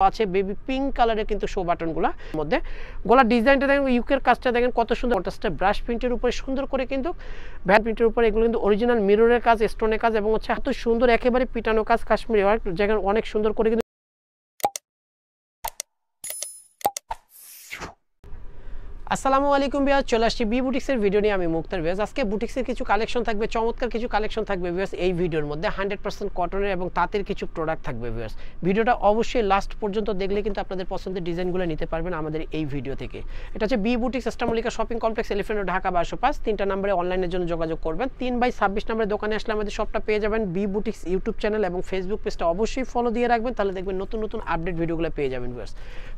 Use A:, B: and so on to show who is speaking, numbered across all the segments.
A: আছে baby pink কালারের কিন্তু শো বাটনগুলো মধ্যে গলার ডিজাইনটা দেখেন ইউকের কাজটা দেখেন কত সুন্দর কন্ট্রাস্টে ব্রাশ প্রিন্টের উপরে সুন্দর করে কিন্তু ভ্যান প্রিন্টের উপরে এগুলো কিন্তু অরিজিনাল মিররের কাজ স্টোনের কাজ এবং হচ্ছে এত সুন্দর একেবারে পিটানো কাজ কাশ্মীরি ওয়ার্ক যেখানে অনেক সুন্দর করে কিন্তু আসসালামু আলাইকুম ভিউয়ার্স চলে আসছি বি বুটিক্সের ভিডিও নিয়ে আমি মুক্তার ভিউয়ার্স আজকে বুটিক্সের কিছু কালেকশন থাকবে চমৎকার কিছু কালেকশন থাকবে ভিউয়ার্স এই ভিডিওর মধ্যে 100% কটনের এবং তাঁতের কিছু প্রোডাক্ট থাকবে ভিউয়ার্স ভিডিওটা অবশ্যই লাস্ট পর্যন্ত দেখলে কিন্তু আপনাদের পছন্দের ডিজাইনগুলো নিতে পারবেন আমাদের এই ভিডিও থেকে এটা হচ্ছে বি বুটিক্স ইস্টামলিকা shopping complex Elephant Road Dhaka 1205 তিনটা নম্বরে অনলাইনের জন্য যোগাযোগ করবেন 3/26 নম্বরের দোকানে আসলে আমাদের শপটা পেয়ে যাবেন বি বুটিক্স ইউটিউব চ্যানেল এবং ফেসবুক পেজটা অবশ্যই ফলো দিয়ে রাখবেন তাহলে দেখবেন নতুন নতুন আপডেট ভিডিওগুলো পেয়ে যাবেন ভিউয়ার্স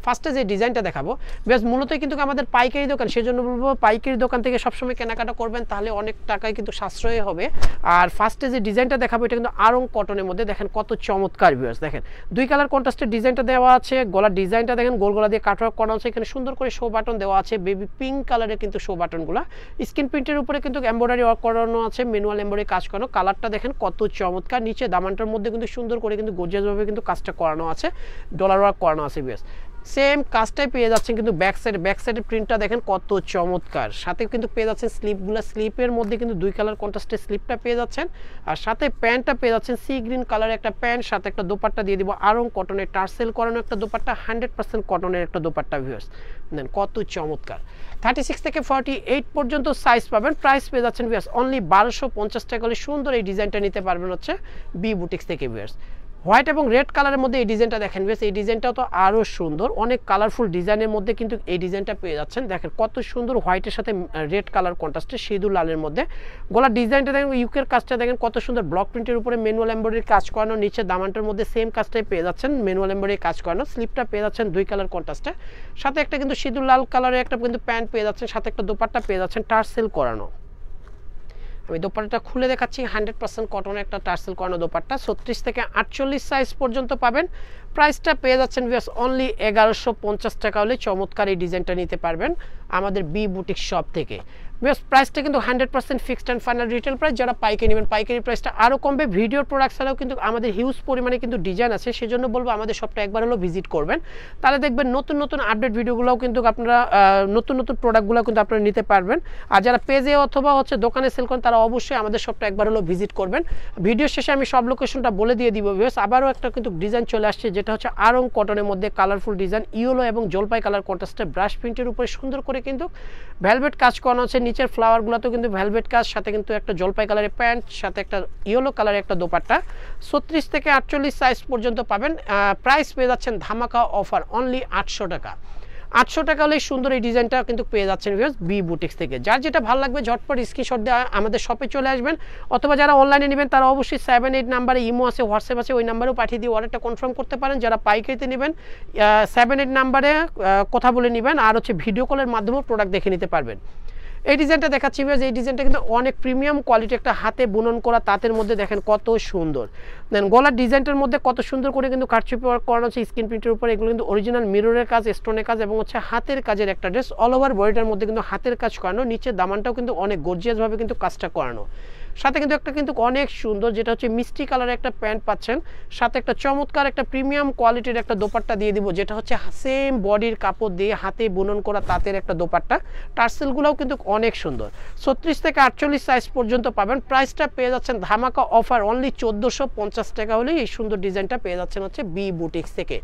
A: ফার্স্টে যে ডিজাইনটা দেখাবো ভিউয়ার্স মূলত কিন্তু আমাদের পাইকারি দোকান সেজন্য পাইকারি দোকান থেকে সবসময় কেনাকাটা করবেন তাহলে অনেক টাকায় কিন্তু সাশ্রয় হবে আর ফার্স্টে যে ডিজাইনটা দেখাবো এটা কিন্তু আরং কটনের মধ্যে দেখেন কত চমৎকার ভিউয়ার্স দেখেন দুই কালার কন্ট্রাস্টের ডিজাইনটা দেওয়া আছে গলার ডিজাইনটা দেখেন গোল গলা দিয়ে কাটওয়ার্ক করা আছে এখানে সুন্দর করে শো বাটন দেওয়া আছে বেবি পিঙ্ক কালারের কিন্তু শো বাটনগুলো স্ক্রিন প্রিন্টের উপরে কিন্তু এমব্রয়ডারি ওয়ার্ক করানো আছে ম্যানুয়াল এমব্রয়ডারি কাজ করানো কালারটা দেখেন কত চমৎকার নিচে দামানটার মধ্যে কিন্তু সুন্দর করে কিন্তু গর্জিয়াসভাবে কিন্তু কাজটা করানো আছে ডলার ওয়ার্ক করানো আছে ভিউয়ার্স সেম কাজটাই পেয়ে যাচ্ছেন কিন্তু ব্যাক সাইডের প্রিন্টটা দেখেন কত চমৎকার সাথে কিন্তু পেয়ে যাচ্ছেন স্লিপগুলো স্লিপের মধ্যে কিন্তু দুই কালার কন্ট্রাস্টের স্লিপটা পেয়ে যাচ্ছেন আর সাথে প্যান্টটা পেয়ে যাচ্ছেন সি গ্রিন কালারের একটা প্যান্ট সাথে একটা দোপাট্টা দিয়ে দিব আরং কটনের টার্সেল করানো একটা দোপাট্টা 100% কটনের একটা দোপাট্টা ভিউয়ার্স দেন কত চমৎকার 36 থেকে 48 পর্যন্ত সাইজ পাবেন প্রাইস পেয়ে যাচ্ছেন ভিউয়ার্স অনলি 1250 টাকা হলে সুন্দর এই ডিজাইনটা নিতে পারবেন হচ্ছে বি বুটিক্স থেকে ভিউয়ার্স হোয়াইট এবং রেড কালারের মধ্যে এই ডিজাইনটা দেখেন বেশ এই ডিজাইনটাও তো আরও সুন্দর অনেক কালারফুল ডিজাইনের মধ্যে কিন্তু এই ডিজাইনটা পেয়ে যাচ্ছেন দেখেন কত সুন্দর হোয়াইটের সাথে রেড কালার কন্ট্রাস্টে সিঁদুর লালের মধ্যে গলার ডিজাইনটা দেখেন ইউকের কাজটা দেখেন কত সুন্দর ব্লক প্রিন্টের উপরে ম্যানুয়াল এমব্রয়ডারি কাজ করানো নিচে দামানটার মধ্যে সেম কাজটাই পেয়ে যাচ্ছেন ম্যানুয়াল এমব্রয়ডারি কাজ করানো স্লিপটা পেয়ে যাচ্ছেন দুই কালার কন্ট্রাস্টে সাথে একটা কিন্তু সিঁদুর লাল কালারের একটা কিন্তু প্যান্ট পেয়ে যাচ্ছেন সাথে একটা দোপাট্টা পেয়ে যাচ্ছেন টার্সেল করানো আমি দোপাট্টাটা খুলে দেখাচ্ছি 100% কটনের একটা টার্সেল করানো দোপাট্টা 36 থেকে 48 সাইজ পর্যন্ত পাবেন প্রাইসটা পেয়ে যাচ্ছেন ভিউয়ার্স অনলি 1150 টাকা হলে চমৎকার এই ডিজাইনটা নিতে পারবেন আমাদের বি বুটিক শপ থেকে ভিউয়ার্স প্রাইসটা কিন্তু 100% fixed and final retail price যারা পাইকারি নেবেন পাইকারি প্রাইসটা আরও কমবে ভিডিওর প্রোডাক্ট ছাড়াও কিন্তু আমাদের হিউজ পরিমাণে কিন্তু ডিজাইন আছে সেজন্য বলবো আমাদের শপটা একবার হলো ভিজিট করবেন তাহলে দেখবেন নতুন নতুন আপডেট ভিডিওগুলোও কিন্তু আপনারা নতুন নতুন প্রোডাক্টগুলো কিন্তু আপনারা নিতে পারবেন আর যারা পেজে অথবা হচ্ছে দোকানে সেল করেন তারা অবশ্যই আমাদের শপটা একবার হলো ভিজিট করবেন ভিডিও শেষে আমি সব লোকেশনটা বলে দিয়ে দিব ভিউয়ার্স আবারও একটা কিন্তু ডিজাইন চলে আসছে যেটা হচ্ছে আরং কটনের মধ্যে কালারফুল ডিজাইন ইয়েলো এবং জলপাই কালার কন্ট্রাস্টে ব্রাশ প্রিন্টের উপরে সুন্দর করে কিন্তু ভেলভেট কাজ করানো আছে নিচের ফ্লাওয়ারগুলোতেও কিন্তু ভেলভেট কাজ সাথে কিন্তু একটা জলপাই কালারের প্যান্ট সাথে একটা ইয়েলো কালারের একটা দোপাট্টা 36 থেকে 48 সাইজ পর্যন্ত পাবেন প্রাইস পেয়ে যাচ্ছেন ধামাকা অফার অনলি 800 টাকা 800 টাকা হলে সুন্দর এই ডিজাইনটা কিন্তু পেয়ে যাচ্ছেন ভিউয়ার্স বি বুটিক্স থেকে যার যেটা ভালো লাগবে ঝটপট স্ক্রিনশট দিয়ে আমাদের শপে চলে আসবেন অথবা যারা অনলাইনে নেবেন তারা অবশ্যই 78 নাম্বারে ইমো আছে হোয়াটসঅ্যাপ আছে ওই নাম্বারেও পাঠিয়ে দিয়ে অর্ডারটা কনফার্ম করতে পারেন যারা পাইকারিতে নেবেন 78 নাম্বারে কথা বলে নেবেন আর হচ্ছে ভিডিও কলের মাধ্যমেও প্রোডাক্ট দেখে নিতে পারবেন এই ডিজাইনটা দেখাচ্ছি ভিউয়ার্স এই ডিজাইনটা কিন্তু অনেক প্রিমিয়াম কোয়ালিটি একটা হাতে বুনন করা তাঁতের মধ্যে দেখেন কত সুন্দর দেন গলার ডিজাইনটার মধ্যে কত সুন্দর করে কিন্তু কাটছুপি ওয়ার্ক করানো হচ্ছে স্ক্রিন প্রিন্টের উপরে এগুলো কিন্তু অরিজিনাল মিররের কাজ স্টোনের কাজ এবং হচ্ছে হাতের কাজের একটা ড্রেস অল ওভার বডিটার মধ্যে কিন্তু হাতের কাজ করানো নিচে দামানটাও কিন্তু অনেক গর্জিয়াসভাবে কিন্তু কাজটা করানো সাথে কিন্তু একটা কিন্তু অনেক সুন্দর যেটা হচ্ছে মিষ্টি কালারের একটা প্যান্ট পাচ্ছেন সাথে একটা চমৎকার একটা প্রিমিয়াম কোয়ালিটির একটা দোপাট্টা দিয়ে দিব যেটা হচ্ছে সেম বডির কাপড় দিয়ে হাতে বুনন করা তাঁতের একটা দোপাট্টা টার্সেলগুলোও কিন্তু অনেক সুন্দর 36 থেকে 48 সাইজ পর্যন্ত পাবেন প্রাইসটা পেয়ে যাচ্ছেন ধামাকা অফার অনলি 1450 টাকা হলেই এই সুন্দর ডিজাইনটা পেয়ে যাচ্ছেন হচ্ছে বি বুটিক্স থেকে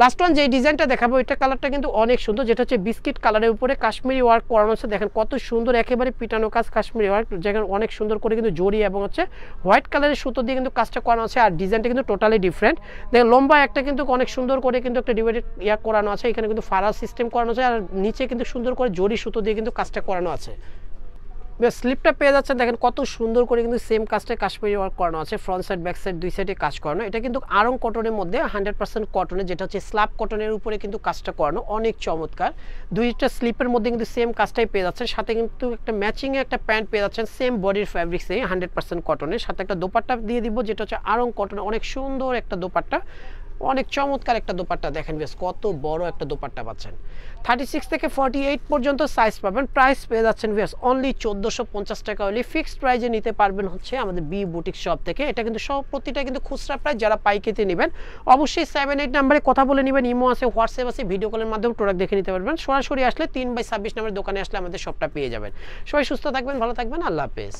A: লাস্ট ওয়ান যে ডিজাইনটা দেখাবো এটা কালারটা কিন্তু অনেক সুন্দর যেটা হচ্ছে বিস্কিট কালারের উপরে কাশ্মীরি ওয়ার্ক করানো হচ্ছে দেখেন কত সুন্দর একেবারে পিটানো কাজ কাশ্মীরি ওয়ার্ক যেখানে অনেক সুন্দর করে কিন্তু জড়ি এবং হচ্ছে হোয়াইট কালারের সুতো দিয়ে কিন্তু কাজটা করানো আছে আর ডিজাইনটা কিন্তু টোটালি ডিফারেন্ট দেখেন লম্বা একটা কিন্তু অনেক সুন্দর করে কিন্তু একটা ডিভাইডেড করানো আছে এখানে কিন্তু ফারাজ সিস্টেম করানো আছে আর নিচে কিন্তু সুন্দর করে জড়ি সুতো দিয়ে কিন্তু কাজটা করানো আছে স্লিপটা পেয়ে যাচ্ছেন দেখেন কত সুন্দর করে কিন্তু সেম কাজটা কাশ্মীরি ওয়ার্ক করানো আছে ফ্রন্ট সাইড ব্যাক সাইড দুই সাইডে কাজ করানো এটা কিন্তু আরং কটনের মধ্যে 100% কটনের যেটা হচ্ছে স্ল্যাব কটনের উপরে কিন্তু কাজটা করানো অনেক চমৎকার দুইটা স্লিপের মধ্যে কিন্তু সেম কাজটাই পেয়ে যাচ্ছেন সাথে কিন্তু একটা ম্যাচিং একটা প্যান্ট পেয়ে যাচ্ছেন সেম বডির ফ্যাব্রিক্সে 100% কটনের সাথে একটা দোপাট্টা দিয়ে দিব যেটা হচ্ছে আরং কটনের অনেক সুন্দর একটা দোপাট্টা অনেক চমৎকার একটা দোপাট্টা দেখেন ভিউয়ার্স, কত বড় একটা দোপাট্টা পাচ্ছেন। 36 থেকে 48 পর্যন্ত সাইজ পাবেন। প্রাইস পেয়ে যাচ্ছেন ভিউয়ার্স অনলি 1450 টাকা হলে ফিক্সড প্রাইজে নিতে পারবেন হচ্ছে আমাদের বি বুটিক শপ থেকে। এটা কিন্তু সব প্রতিটা কিন্তু খুচরা প্রাইস, যারা পাইকারিতে নেবেন অবশ্যই 78 নাম্বারে কথা বলে নেবেন। ইমো আছে, হোয়াটসঅ্যাপ আছে, ভিডিও কলের মাধ্যমে প্রোডাক্ট দেখে নিতে পারবেন। সরাসরি আসলে 3/26 নম্বরের দোকানে আসলে আমাদের শপটা পেয়ে যাবেন। সবাই সুস্থ থাকবেন, ভালো থাকবেন, আল্লাহ হাফেজ।